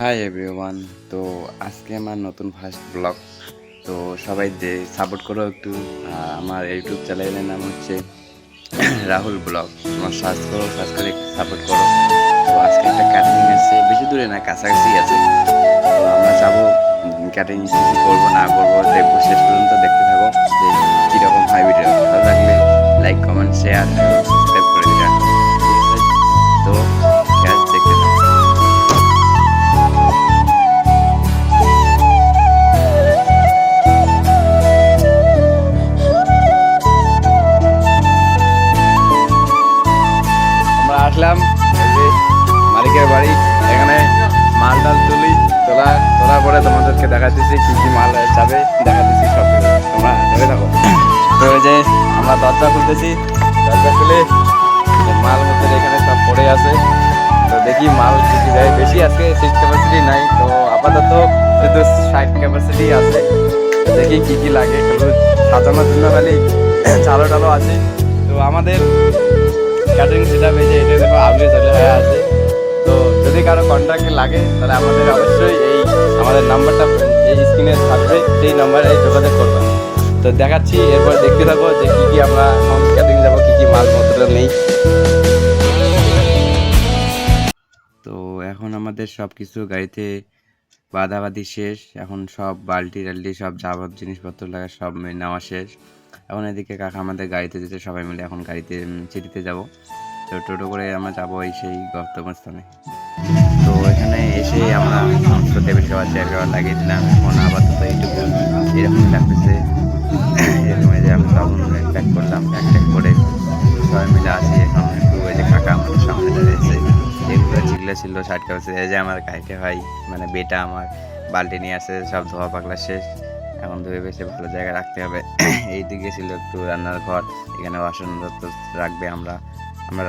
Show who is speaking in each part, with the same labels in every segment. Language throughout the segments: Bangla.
Speaker 1: Hi everyone. তো আজকে আমার নতুন ফার্স্ট ব্লগ। তো সবাই যে সাপোর্ট করো একটু। আমার ইউটিউব চ্যানেলের নাম হচ্ছে রাহুল ব্লগ। তোমার সার্চ করে একটু সাপোর্ট করো। তো আজকে একটা ক্যাটারিং আছে, বেশি দূরে না, কাছাকাছি আছে। তো আমরা যাবো ক্যাটারিং কী কী করবো না করবো দেখবো, শেষ পর্যন্ত দেখতে থাকো যে কীরকম হয় ভিডিও। ভালো লাগলে লাইক কমেন্ট শেয়ার এবং সাবস্ক্রাইব করে দিবা, ঠিক আছে? তো গ্যাস দেখতে থাকো। আমরা আসলাম এই যে মালিকের বাড়ি। এখানে মাল টাল তোলার পরে তোমাদেরকে দেখাতেছি কি কি মাল যাবে, দেখাতেছি সব কিছু, তোমরা ধরে থাকো। তো এই যে আমরা দরজা খুলতেছি, দরজা খুলে মাল মধ্যে এখানে সব পড়ে আছে। তো দেখি মাল কি কি দেয়। বেশি আজকে সিট ক্যাপাসিটি নাই, তো আপাতত শুধু 60 ক্যাপাসিটি আছে। দেখি কি কি লাগে, সাজানোর জন্য খালি চালো টালো আছে। তো আমাদের ক্যাটারিং সেট আপ এই যে এটা দেখো আগুনে চলে হয়ে আছে। তো যদি কারো কন্ট্রাক্ট লাগে তাহলে আমাদের অবশ্যই আমাদের নাম্বারটা এই স্ক্রিনে থাকবে, সেই নাম্বারে যোগাযোগ করবেন। তো দেখাচ্ছি, এরপর দেখতে থাকো যে কী কী আমরা এখন ক্যাটারিং যাবো, কী কী মালপত্র নেই। তো এখন আমাদের সব কিছু গাড়িতে বাঁধাবাঁধি শেষ। এখন সব বালতি টালটি সব যাবত জিনিসপত্র লাগা সব নেওয়া শেষ। এখন এদিকে কাকা আমাদের গাড়িতে যেতে, সবাই মিলে এখন গাড়িতে সিটিতে যাব। তো টোটো করে আমরা যাবো এই সেই গন্তব্যস্থানে। তো এখানে এসে আমরা সমস্ত টেবিল খাবার চেয়ার খাবার লাগিয়ে দিলাম। এখন আপাতত এইটুকু এরকমই লাগতেছে। এরকম যে আমি সব প্যাক করলাম, প্যাক করে সবাই মিলে আসি। এখন একটু ওই যে কাকা আমাদের সামনে দাঁড়িয়েছে, যেগুলো যেগুলো ছিল 60 কাছে, এই যে আমার গাড়িতে ভাই মানে বেটা আমার বালতি নিয়ে আসে, সব ধোয়া পাকলা শেষ। এখন ধুয়ে বেশি ভালো জায়গায় রাখতে হবে। এই দিকে ছিল একটু রান্নার ঘর, এখানে বাসনপত্র রাখবে, আমরা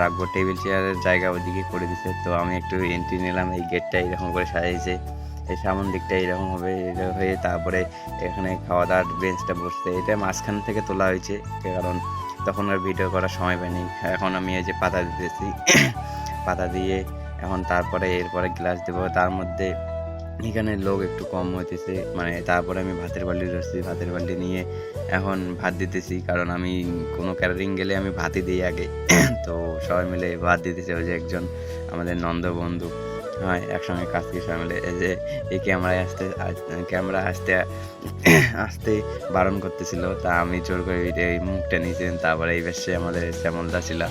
Speaker 1: রাখবো। টেবিল চেয়ারের জায়গা ওইদিকে করে দিছে। তো আমি একটু এন্ট্রি নিলাম, এই গেটটা এরকম করে সাজিয়েছে, এই সামন দিকটা এরকম হবে, এটা হয়ে তারপরে এখানে খাওয়া দাওয়ার বেঞ্চটা বসছে। এটা মাঝখান থেকে তোলা হয়েছে, কারণ তখন আর ভিডিও করার সময় পাইনি। এখন আমি এই যে পাতা দিতেছি, পাতা দিয়ে এখন তারপরে এরপরে গ্লাস দেবো। তার মধ্যে এখানে লোক একটু কম হইতেছে, মানে তারপরে আমি ভাতের বাল্টি ধরছি, ভাতের বাল্টি নিয়ে এখন ভাত দিতেছি, কারণ আমি কোনো ক্যাটারিং গেলে আমি ভাতই দিই আগে। তো সবাই মিলে ভাত দিতেছে। ওই যে একজন আমাদের নন্দ বন্ধু, হয় একসঙ্গে কাজ করি সবাই মিলে। এই যে এই ক্যামেরা আসতে বারণ করতেছিল, তা আমি জোর করে এই মুখটা নিয়েছিলাম। তারপরে এই বেশে আমাদের শ্যামলদা ছিল,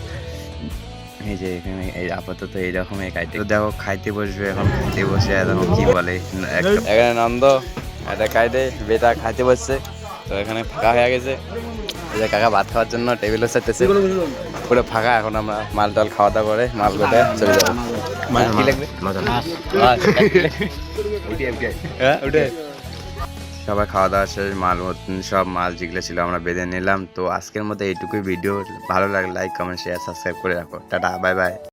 Speaker 1: এই যে এখানে এই আপাতত এইরকমই খাইতে। তো দেখো খাইতে বসবে, এখন খাইতে বসে এখন কি বলে, এখানে নন্দ একটা খাইতে বেটা খাইতে বসছে। তো এখানে ফাঁকা হয়ে গেছে, এই যে কাকা ভাত খাওয়ার জন্য টেবিল বসাইতেছে, পুরো ফাঁকা। এখন আমরা মাল টাল খাওয়া দাওয়া করে মাল গোটে চলে যাবো। কি লাগবে সবাই খাওয়া দাওয়া শেষ, সব মাল যেগুলো ছিল আমরা বেঁধে নিলাম। তো আজকের মতো এইটুকুই ভিডিও। ভালো লাগলে লাইক কমেন্ট শেয়ার সাবস্ক্রাইব করে রাখো। Tata, bye bye.